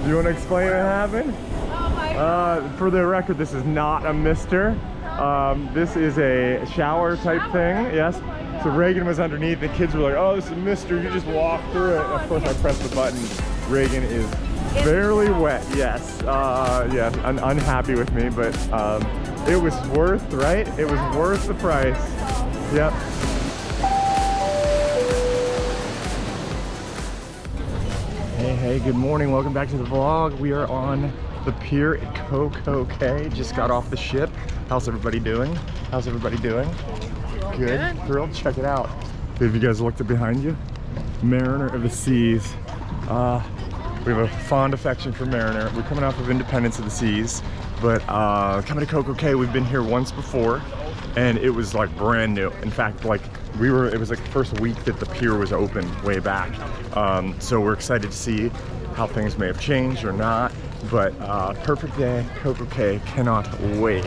You want to explain what happened? Oh my God. For the record, this is not a mister. This is a shower type thing, yes. So Reagan was underneath, the kids were like, oh, this is a mister, you just walk through it. And of course I pressed the button. Reagan is barely wet, yes. Yeah, unhappy with me, but it was worth, right? It was worth the price. Yep. Hey, good morning. Welcome back to the vlog. We are on the pier at CocoCay. Just got off the ship. How's everybody doing? How's everybody doing? Good. Thrilled. Check it out. Have you guys looked at behind you? Mariner of the Seas. We have a fond affection for Mariner. We're coming off of Independence of the Seas, but coming to CocoCay, we've been here once before, and it was like brand new. In fact, like it was like the first week that the pier was open way back. So we're excited to see how things may have changed or not, but perfect day, CocoCay, cannot wait.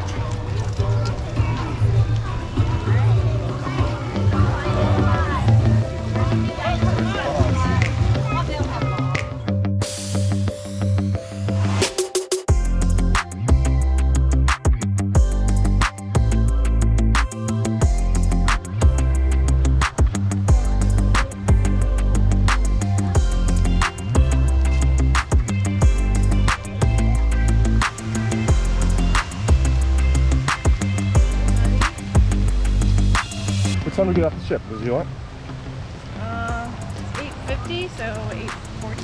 What time did we get off the ship? Was you on? 8:50, so 8:40.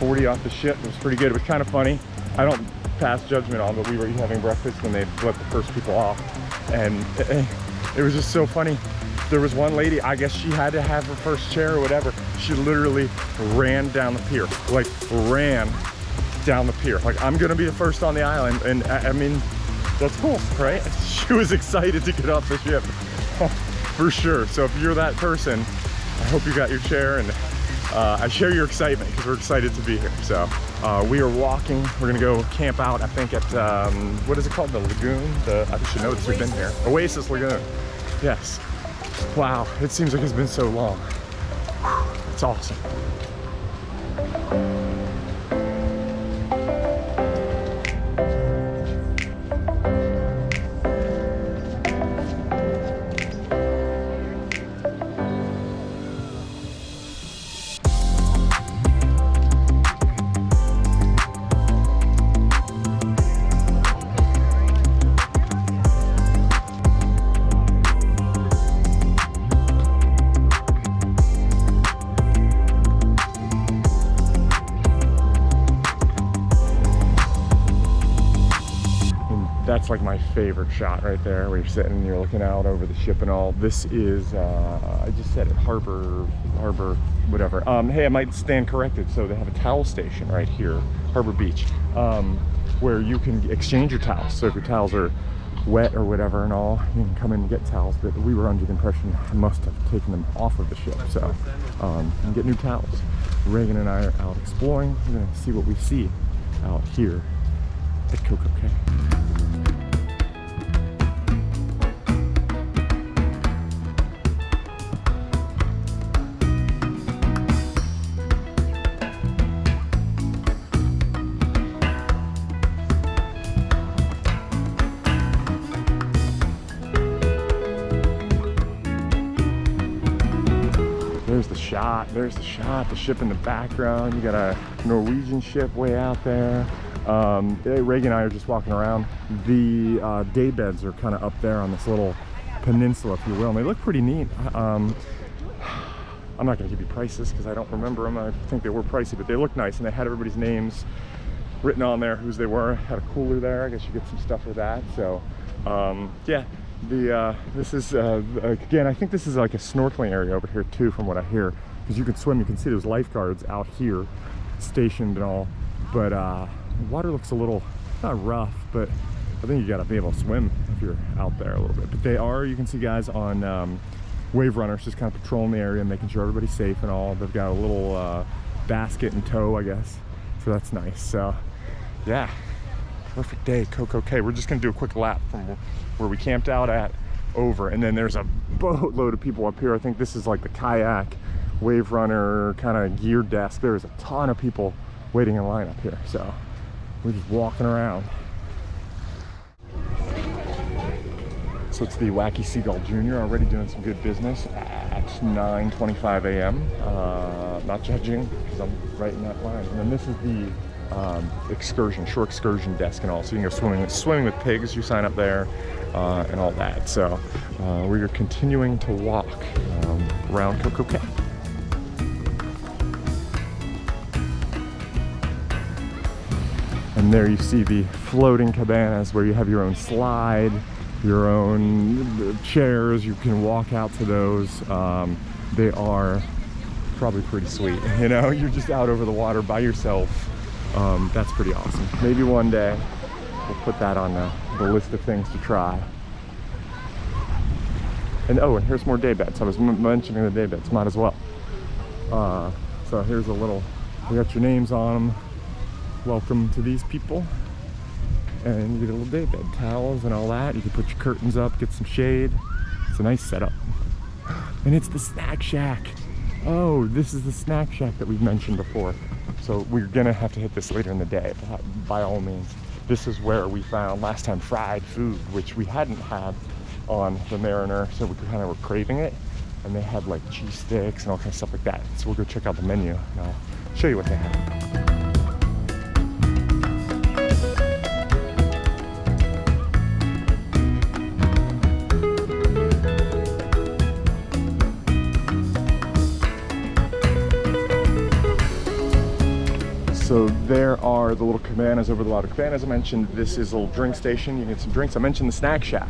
8:40 off the ship. It was pretty good. It was kind of funny. I don't pass judgment on, but we were having breakfast when they let the first people off, and it was just so funny. There was one lady, I guess she had to have her first chair or whatever. She literally ran down the pier, like ran down the pier. Like, I'm gonna be the first on the island, and I mean, that's cool, right? She was excited to get off the ship. For sure. So if you're that person, I hope you got your chair, and I share your excitement because we're excited to be here. So we are walking. We're gonna go camp out, I think, at what is it called? The lagoon? I should know this. We've been here. Oasis Lagoon. Yes. Wow. It seems like it's been so long. It's awesome. That's like my favorite shot right there, where you're sitting and you're looking out over the ship and all. This is, I just said it, harbor, whatever. Hey, I might stand corrected. So they have a towel station right here, Harbor Beach, where you can exchange your towels. So if your towels are wet or whatever and all, you can come in and get towels. But we were under the impression I must have taken them off of the ship. So you can get new towels. Reagan and I are out exploring. We're gonna see what we see out here at CocoCay. There's the shot, the ship in the background. You got a Norwegian ship way out there. Reagan and I are just walking around. The day beds are kind of up there on this little peninsula, if you will, and they look pretty neat. I'm not going to give you prices because I don't remember them. I think they were pricey, but they look nice, and they had everybody's names written on there, whose they were. Had a cooler there. I guess you get some stuff for that. So yeah, this is again, I think this is like a snorkeling area over here too, from what I hear, because you can swim. You can see those lifeguards out here stationed and all, but the water looks a little, not rough, but I think you got to be able to swim if you're out there a little bit. But they are, you can see guys on wave runners just kind of patrolling the area, making sure everybody's safe and all. They've got a little basket in tow, I guess, so that's nice. So yeah, perfect day, CocoCay. We're just gonna do a quick lap from where we camped out at over, and then there's a boatload of people up here. I think this is like the kayak, wave runner kind of gear desk. There's a ton of people waiting in line up here. So we're just walking around. So it's the Wacky Seagull Jr. already doing some good business at 9:25 a.m. Not judging because I'm right in that line. And then this is the shore excursion desk and all. So you can go swimming with pigs. You sign up there and all that. So we are continuing to walk around CocoCay. And there you see the floating cabanas where you have your own slide, your own chairs. You can walk out to those. They are probably pretty sweet. You know, you're just out over the water by yourself. That's pretty awesome. Maybe one day we'll put that on the list of things to try. And oh, and here's more day beds. I was mentioning the day beds, might as well. So here's a little, we got your names on them. Welcome to these people. And you get a little day bed, towels and all that. You can put your curtains up, get some shade. It's a nice setup. And it's the snack shack. Oh, this is the snack shack that we've mentioned before. So we're gonna have to hit this later in the day, by all means. This is where we found last time fried food, which we hadn't had on the Mariner, so we kind of were craving it. And they had like cheese sticks and all kinds of stuff like that. So we'll go check out the menu and I'll show you what they have. So there are the little cabanas over the water. Cabanas I mentioned. This is a little drink station. You can get some drinks. I mentioned the snack shack.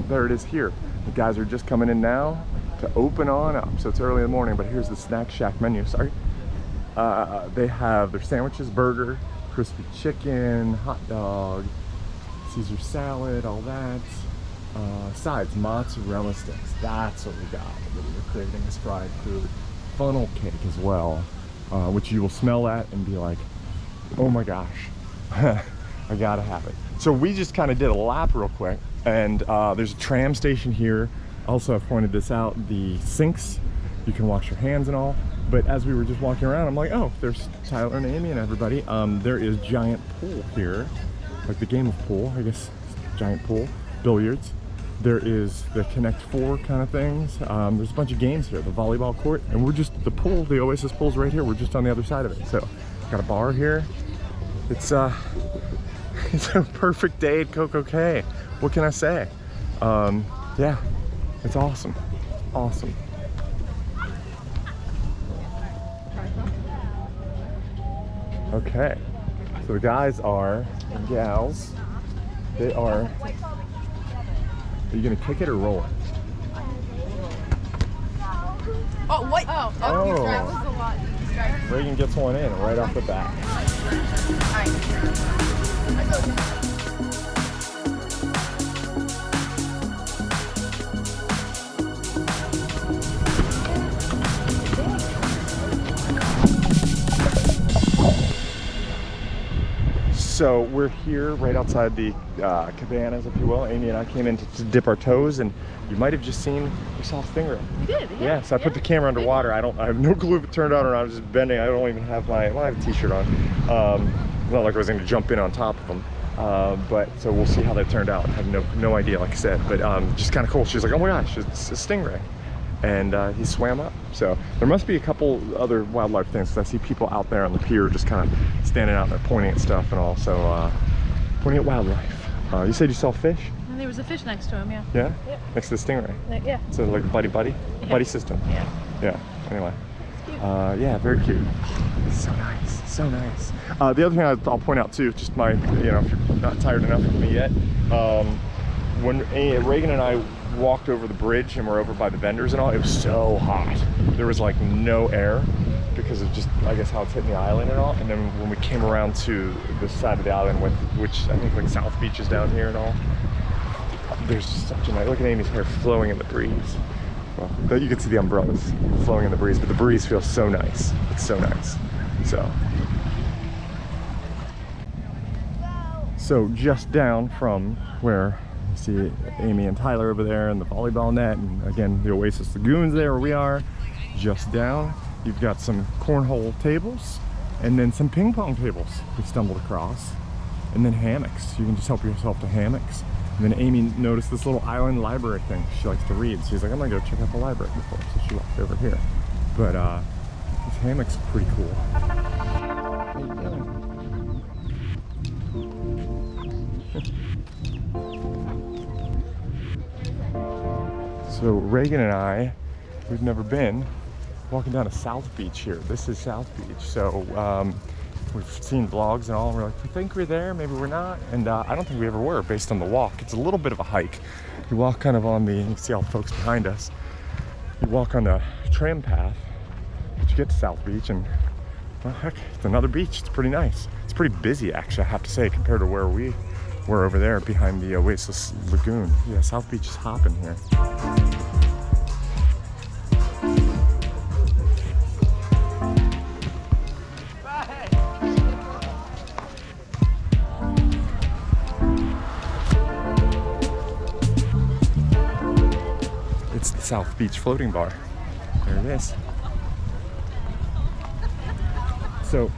There it is here. The guys are just coming in now to open on up. So it's early in the morning, but here's the snack shack menu. Sorry. They have their sandwiches, burger, crispy chicken, hot dog, Caesar salad, all that. Sides, mozzarella sticks. That's what we got. What we're craving is fried food. Funnel cake as well. Which you will smell at and be like, oh my gosh, I gotta have it. So we just kind of did a lap real quick, and there's a tram station here. Also, I've pointed this out, the sinks, you can wash your hands and all. But as we were just walking around, I'm like, oh, there's Tyler and Amy and everybody. There is giant pool here, like the game of pool, I guess, giant pool, billiards. There is the Connect 4 kind of things. There's a bunch of games here, the volleyball court, and we're just, the pool, the Oasis pool's right here. We're just on the other side of it. So, got a bar here. It's a perfect day at CocoCay. What can I say? Yeah, it's awesome, awesome. Okay, so the guys are, and gals, they are you gonna kick it or roll it? Oh, what? Oh, oh. That was a lot. Reagan gets one in right off the bat. So we're here right outside the cabanas, if you will. Amy and I came in to dip our toes, and you might have just seen, we saw a stingray. We did, yeah. Yeah, so I put the camera underwater. I have no clue if it turned on or not. I was just bending. I don't even have my, well, I have a t-shirt on. Not like I was going to jump in on top of them. But so we'll see how that turned out. I have no idea, like I said, but just kind of cool. She was like, oh my gosh, it's a stingray. And he swam up. So there must be a couple other wildlife things, because I see people out there on the pier just kind of standing out there pointing at stuff and all. So pointing at wildlife. You said you saw fish? And there was a fish next to him, yeah. Yeah? Yep. Next to the stingray? Yeah. So like a buddy system? Yeah. Yeah, anyway. Yeah, very cute. It's so nice, so nice. The other thing I'll point out too, just my, you know, if you're not tired enough of me yet, when Reagan and I walked over the bridge and we're over by the vendors and all, it was so hot. There was like no air because of just, I guess, how it's hitting the island and all. And then when we came around to the side of the island, which I think like South Beach is down here and all, there's such a nice, look at Amy's hair flowing in the breeze. Well, you can see the umbrellas flowing in the breeze, but the breeze feels so nice. It's so nice. So just down from where you see Amy and Tyler over there and the volleyball net, and again the Oasis Lagoon's there where we are, just down you've got some cornhole tables, And then some ping pong tables we stumbled across. And then hammocks. You can just help yourself to hammocks. And then Amy noticed this little island library thing. She likes to read. She's like, I'm gonna go check out the library before. So she walked over here. But this hammock's pretty cool. How you doing? So Reagan and I, we've never been walking down to South Beach here. This is South Beach. So we've seen vlogs and all, and we're like, we think we're there, maybe we're not. And I don't think we ever were based on the walk. It's a little bit of a hike. You walk kind of on the, you can see all the folks behind us. You walk on the tram path, but you get to South Beach and, well, heck, it's another beach. It's pretty nice. It's pretty busy, actually, I have to say, compared to where we were over there behind the Oasis Lagoon. Yeah, South Beach is hopping here. It's the South Beach floating bar. There it is. So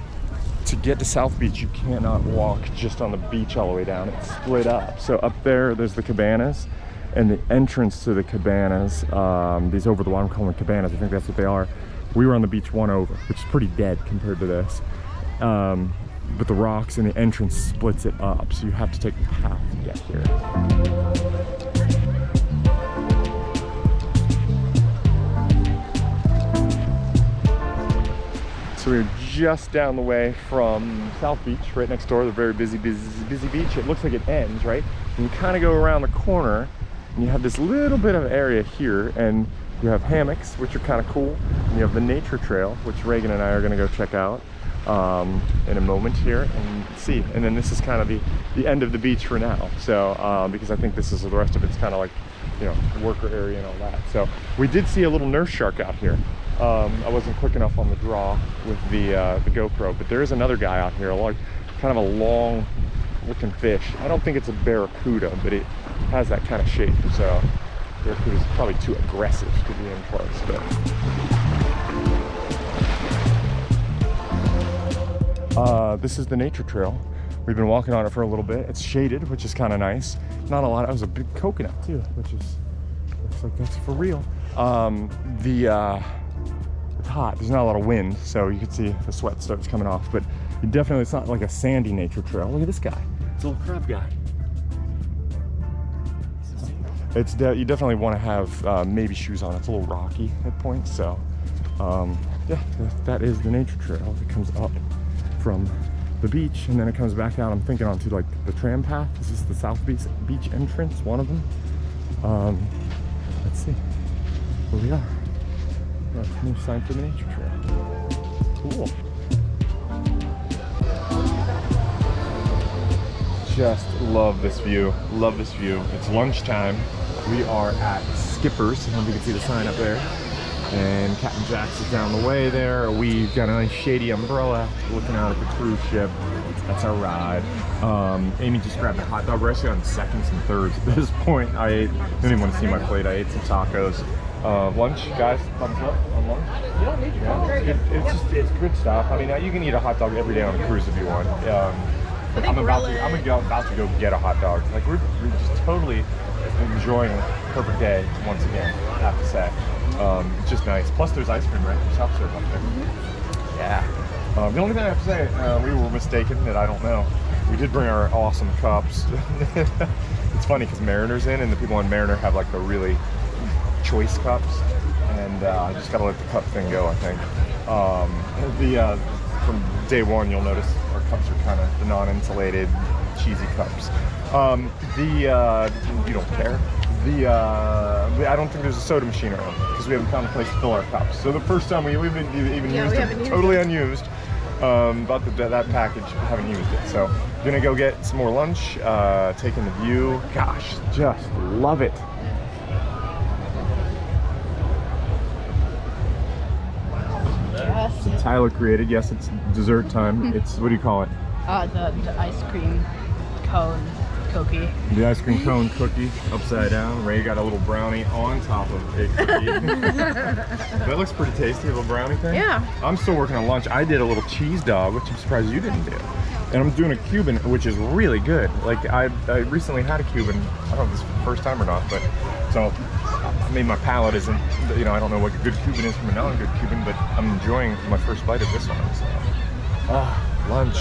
to get to South Beach, you cannot walk just on the beach all the way down. It's split up. So up there's the cabanas, and the entrance to the cabanas, these over the water, I'm calling them cabanas, I think that's what they are. We were on the beach one over, which is pretty dead compared to this. But the rocks and the entrance splits it up, so you have to take the path to get here. So we're just down the way from South Beach, right next door, the very busy beach. It looks like it ends, right? And you kind of go around the corner, and you have this little bit of area here, and you have hammocks, which are kind of cool. And you have the nature trail, which Reagan and I are gonna go check out in a moment here and see. And then this is kind of the end of the beach for now. So, because I think this is the rest of it's kind of like, you know, worker area and all that. So we did see a little nurse shark out here. I wasn't quick enough on the draw with the GoPro, but there is another guy out here, like kind of a long looking fish. I don't think it's a barracuda, but it has that kind of shape. So barracuda's probably too aggressive to be in close, but this is the nature trail. We've been walking on it for a little bit. It's shaded, which is kind of nice. Not a lot. It was a big coconut too, which is, looks like that's for real. It's hot. There's not a lot of wind, so you can see the sweat starts coming off. But you definitely, it's not like a sandy nature trail. Look at this guy. It's a little crab guy. It's you definitely want to have maybe shoes on. It's a little rocky at points, so yeah, that is the nature trail. It comes up from the beach and then it comes back out. I'm thinking onto like the tram path. This is the South Beach entrance, one of them. Let's see where we are. Oh, new sign for the nature trail. Cool. Just love this view. Love this view. It's lunchtime. We are at Skipper's. I don't know if you can see the sign up there. And Captain Jack's is down the way there. We've got a nice shady umbrella looking out at the cruise ship. That's our ride. Amy just grabbed a hot dog. We're actually on seconds and thirds at this point. I didn't even want to see my plate. I ate some tacos. Lunch, guys, thumbs up on lunch? You don't need to. It's good stuff. I mean, you can eat a hot dog every day on a cruise if you want. I'm about to go get a hot dog. Like we're just totally enjoying a perfect day once again, I have to say. It's just nice. Plus there's ice cream, right? There's self serve up there. Mm-hmm. Yeah. The only thing I have to say, we were mistaken that I don't know. We did bring our awesome cups. It's funny because Mariner's in, and the people on Mariner have like the really choice cups, and I just gotta let the cup thing go, I think. From day one, you'll notice our cups are kind of the non-insulated, cheesy cups. You don't care. I don't think there's a soda machine around because we haven't found a place to fill our cups. So the first time we've even used it, totally unused. About that package, haven't used it. So gonna go get some more lunch, taking the view. Gosh, just love it. So Tyler created, yes, it's dessert time. It's, what do you call it? The ice cream cone cookie. The ice cream cone cookie upside down. Ray got a little brownie on top of a cookie. That looks pretty tasty, a little brownie thing. Yeah. I'm still working on lunch. I did a little cheese dog, which I'm surprised you didn't do. And I'm doing a Cuban, which is really good. Like I recently had a Cuban. I don't know if this is the first time or not, but so I mean my palate isn't, you know, I don't know what a good Cuban is from a non-good Cuban, but I'm enjoying my first bite of this one. So. Lunch.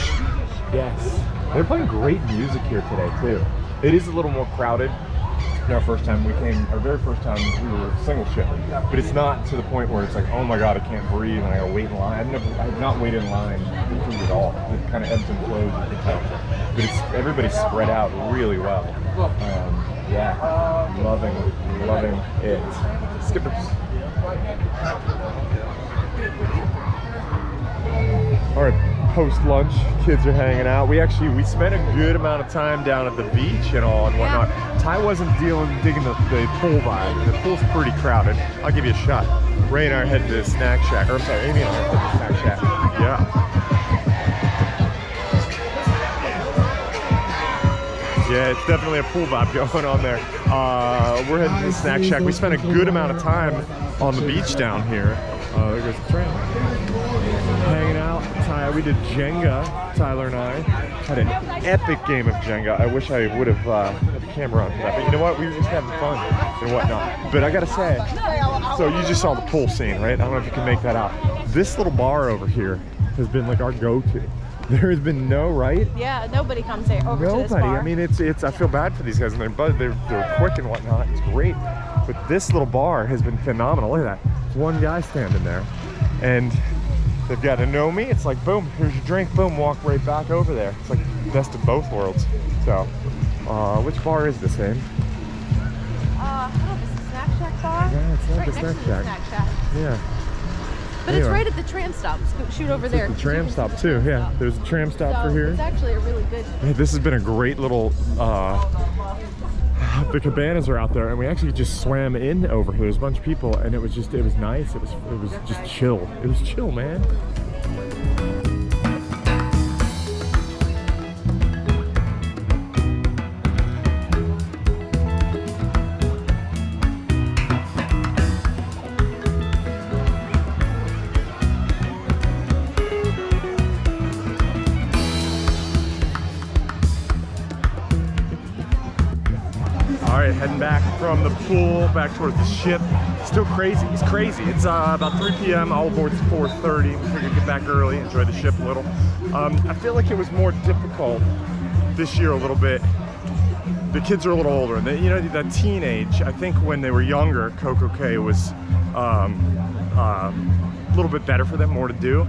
Yes. They're playing great music here today too. It is a little more crowded. Our first time we came, our very first time we were single ship, but it's not to the point where it's like, oh my god, I can't breathe and I gotta wait in line. I've not waited in line for food at all. It kind of ebbs and flows, you can tell. But it's, everybody's spread out really well. Yeah, loving it. Skippers. All right. Post-lunch, kids are hanging out. We spent a good amount of time down at the beach and all and whatnot. Ty wasn't digging the pool vibe. The pool's pretty crowded. I'll give you a shot. Ray and I are heading to the snack shack. Or I'm sorry, Amy and I are heading to the snack shack. Yeah, it's definitely a pool vibe going on there. We're heading to the snack shack. We spent a good amount of time on the beach down here. There goes the train. Hanging out. We did Jenga, Tyler and I. Had an epic game of Jenga. I wish I would have had the camera on for that. But you know what? We were just having fun and whatnot. But I gotta say, so you just saw the pool scene, right? I don't know if you can make that out. This little bar over here has been like our go-to. There has been Yeah, nobody comes here over to this bar. I mean, it's. I feel bad for these guys, and they're quick and whatnot. It's great, but this little bar has been phenomenal. Look at that, one guy standing there, and they've got to know me. It's like, boom, here's your drink, boom, walk right back over there. It's like best of both worlds. So, which bar is this, Aim? I don't know, is it a snack shack bar? Yeah, it's like right a snack next to the snack shack. Yeah. But Anyway. it's right at the tram stop. Shoot over there. The tram stop too, yeah. There's a tram stop for here. It's actually a really good. Yeah, this has been a great little, the cabanas are out there, and we actually just swam in over here. There's a bunch of people, and it was nice. It was just chill. It was chill, man. Heading back from the pool back towards the ship. Still crazy. It's crazy. It's about 3 p.m. All aboard's 4:30. We figured get back early, enjoy the ship a little. I feel like it was more difficult this year a little bit. The kids are a little older, and you know, that teenage. I think when they were younger, CocoCay was a little bit better for them, more to do.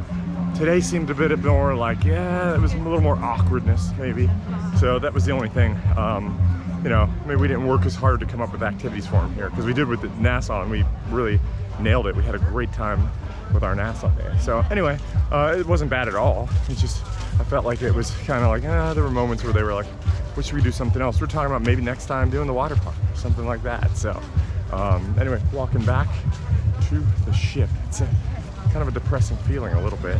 Today seemed a bit more like, yeah, it was a little more awkwardness maybe. So that was the only thing. You know, maybe we didn't work as hard to come up with activities for them here, because we did with the Nassau, and we really nailed it. We had a great time with our Nassau day. So anyway, it wasn't bad at all. It's just, I felt like it was kind of like, there were moments where they were like, what should we do something else? We're talking about maybe next time doing the water park or something like that. So anyway, walking back to the ship. It's kind of a depressing feeling a little bit.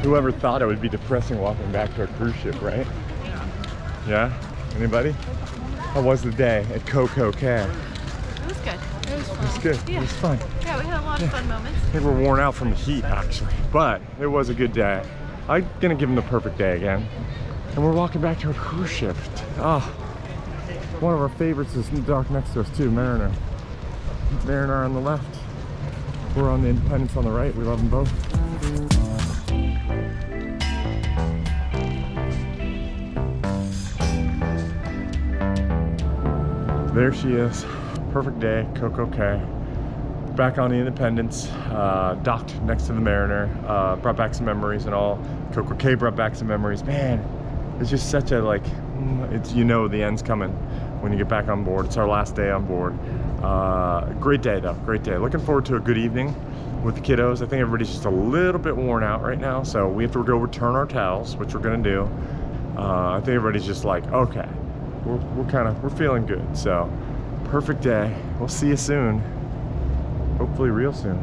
Whoever thought it would be depressing walking back to a cruise ship, right? Yeah? Anybody? How was the day at CocoCay? It was good. It was fun. It was good. Yeah. It was fun. Yeah, we had a lot of fun moments. I think we're worn out from the heat, actually. But it was a good day. I'm gonna give them the perfect day again. And we're walking back to a cruise ship. Oh, one of our favorites is in the dock next to us too, Mariner. Mariner on the left. We're on the Independence on the right. We love them both. There she is. Perfect day, CocoCay. Back on the Independence, docked next to the Mariner. Brought back some memories and all. CocoCay brought back some memories. Man, it's just such a It's, you know, the end's coming when you get back on board. It's our last day on board. Great day though, great day. Looking forward to a good evening with the kiddos. I think everybody's just a little bit worn out right now, so we have to go return our towels, which we're gonna do. I think everybody's just like, okay, we're feeling good. So perfect day. We'll see you soon, hopefully real soon.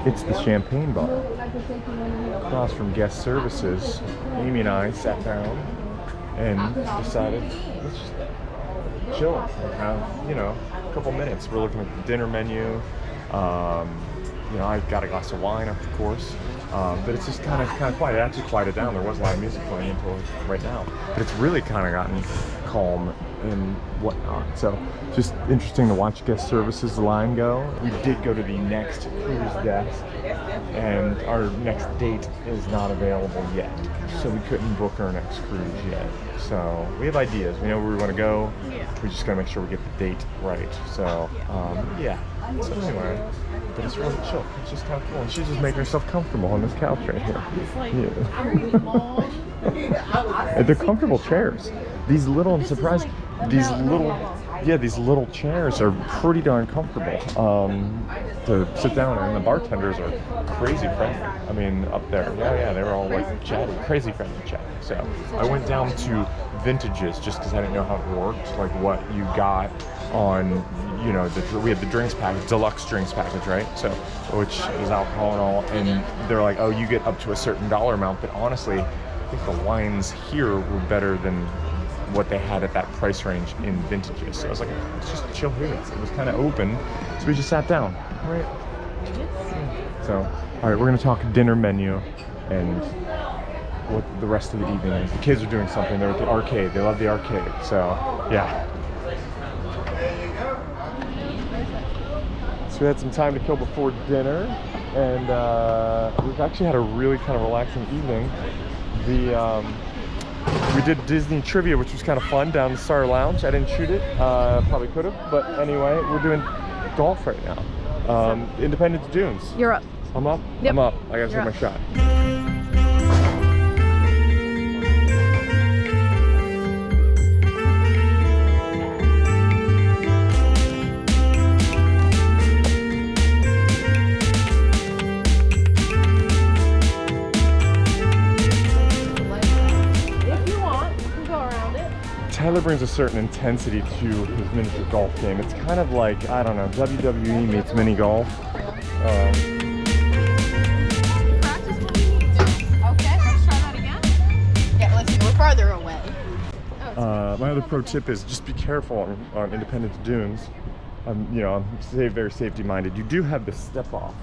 It's the champagne bar across from guest services. Amy and I sat down and decided let's just chill and have, you know, a couple minutes. We're looking at the dinner menu. You know, I got a glass of wine, of course, but it's just kind of quiet. It actually quieted down. There was a lot of music playing until right now, but it's really kind of gotten calm and whatnot. So just interesting to watch guest services line go. We did go to the next cruise desk, and our next date is not available yet, so we couldn't book our next cruise yet. So we have ideas. We know where we want to go. We just gotta make sure we get the date right. So yeah. So anyway, but it's really chill. It's just kind of cool. And she's just making herself comfortable on this couch right here. Yeah. They're comfortable chairs. These little, I'm surprised, these little chairs are pretty darn comfortable to sit down in. And the bartenders are crazy friendly. I mean, up there, yeah, they were all like chatty, crazy friendly chatty. So I went down to Vintages just because I didn't know how it worked, like what you got on, you know, we had the drinks package, deluxe drinks package, right? So, which is alcohol and all, and they're like, oh, you get up to a certain dollar amount, but honestly, I think the wines here were better than what they had at that price range in Vintages. So I was like, let's just chill here. It was kind of open, so we just sat down, right? So, all right, we're gonna talk dinner menu and what the rest of the evening is. The kids are doing something. They're at the arcade. They love the arcade. So, yeah. So we had some time to kill before dinner, and we've actually had a really kind of relaxing evening. We did Disney trivia, which was kind of fun down the Star Lounge. I didn't shoot it, probably could have, but anyway, we're doing golf right now. Independence Dunes. You're up. I'm up? Yep. I'm up. I gotta take my shot. Tyler brings a certain intensity to his miniature golf game. It's kind of like, I don't know, WWE meets mini golf. Practice what we need to. Okay, let's try that again. Yeah, listen, we're farther away. My other pro tip is just be careful on Independence Dunes. You know, I'm very safety minded. You do have the step off.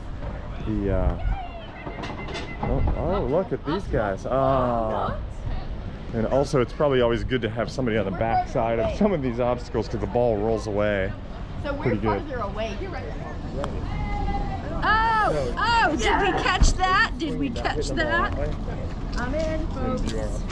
Oh, look at these guys. And also, it's probably always good to have somebody on the back side of some of these obstacles because the ball rolls away. So we're pretty good. farther away. You're right. Oh, did we catch that? Did we catch that? I'm in, folks.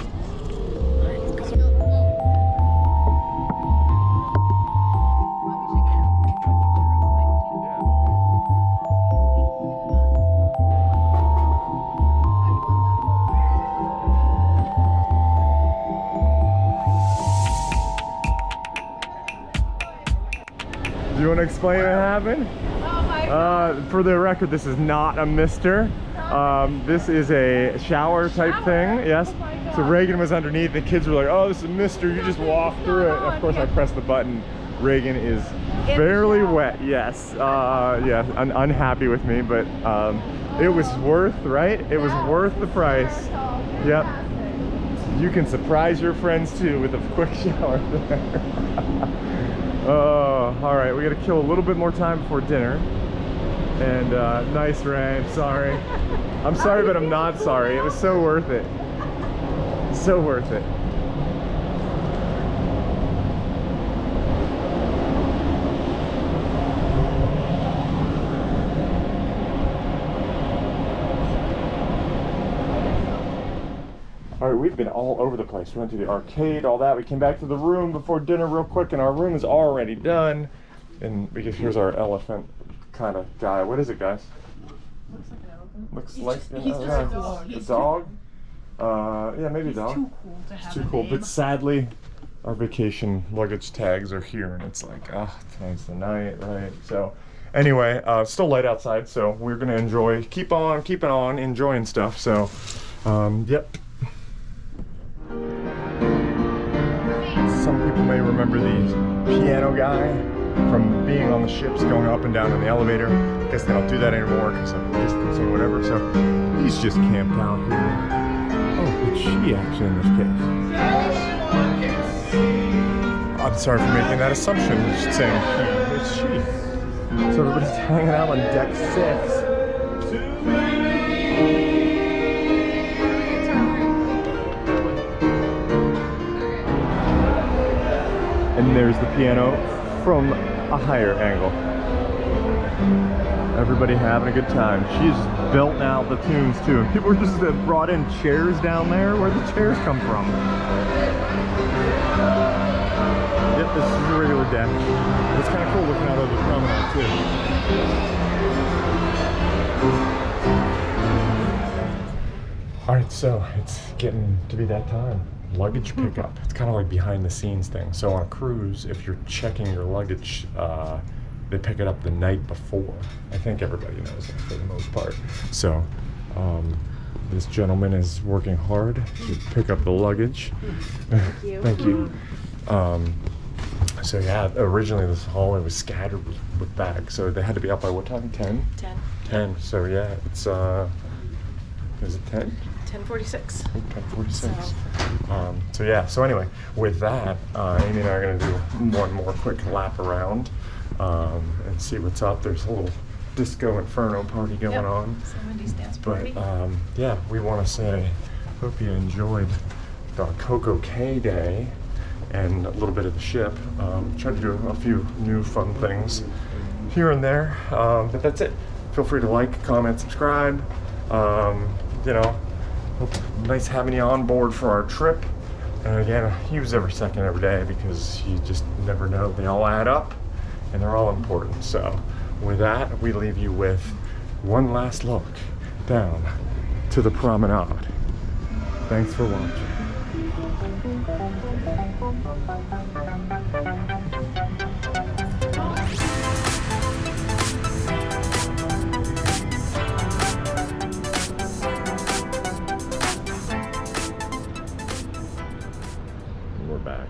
Do you want to explain what happened? Oh my God. For the record, this is not a mister. This is a shower type thing. Yes. Oh So Reagan was underneath. The kids were like, "Oh, this is a mister. You just walk through it." Of course, I pressed the button. Reagan is barely wet. Yes. Yeah. Unhappy with me, but it was worth, right? It was worth the price. Yep. You can surprise your friends too with a quick shower there. Oh, all right, we gotta kill a little bit more time before dinner. And nice, Ray, I'm sorry. I'm sorry, but I'm not sorry. It was so worth it. So worth it. All right, we've been all over the place. We went to the arcade, all that. We came back to the room before dinner real quick, and our room is already done. And because here's our elephant kind of guy. What is it, guys? Looks like an elephant. Looks He's like just a dog. a dog. Yeah, maybe a dog. Too cool to have Too a cool, name. but sadly, our vacation luggage tags are here, and it's like, tonight's the night, right? So, anyway, it's still light outside, so we're gonna enjoy, keep on keeping on, enjoying stuff. So, yep. Some people may remember the piano guy from being on the ships, going up and down in the elevator. I guess they don't do that anymore because of distance or whatever. So, he's just camped out here. Oh, it's she actually in this case. I'm sorry for making that assumption, just saying he, it's she. So everybody's hanging out on deck 6. And there's the piano from a higher angle. Everybody having a good time. She's belting out the tunes too. And people just brought in chairs down there. Where'd the chairs come from? Yep, this is a regular deck. It's kind of cool looking out over the promenade too. Alright, so it's getting to be that time. Luggage pickup. It's kind of like behind the scenes thing. So on a cruise, if you're checking your luggage, they pick it up the night before. I think everybody knows that for the most part. So this gentleman is working hard to pick up the luggage. Thank you. Thank you. So yeah, originally this hallway was scattered with bags, so they had to be out by what time? 10? 10. 10. So yeah, it's is it 10? 10:46. 10:46. So yeah, so anyway, with that, Amy and I are gonna do one more quick lap around and see what's up. There's a little disco inferno party going on. Somebody's dance But party. yeah, we want to say, hope you enjoyed the CocoCay day and a little bit of the ship. Tried to do a few new fun things here and there, but that's it. Feel free to like, comment, subscribe. You know, nice having you on board for our trip. And again, use every second every day because you just never know. They all add up and they're all important. So with that, we leave you with one last look down to the promenade. Thanks for watching. We're back.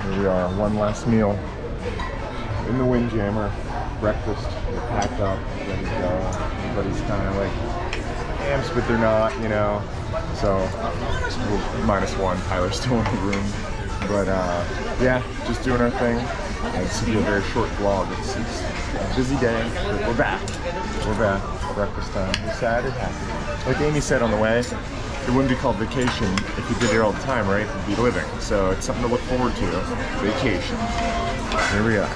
Here we are, one last meal in the Windjammer. Breakfast, we're packed up, ready to go. Everybody's kind of like amps, but they're not, you know. So, we're -1, Tyler's still in the room. But yeah, just doing our thing. And this will be a very short vlog. It's a busy day, but we're back. We're back. Breakfast time. We're sad or happy. Like Amy said on the way, it wouldn't be called vacation if you did it all the time, right? It'd be living. So it's something to look forward to. Vacation. Here we are.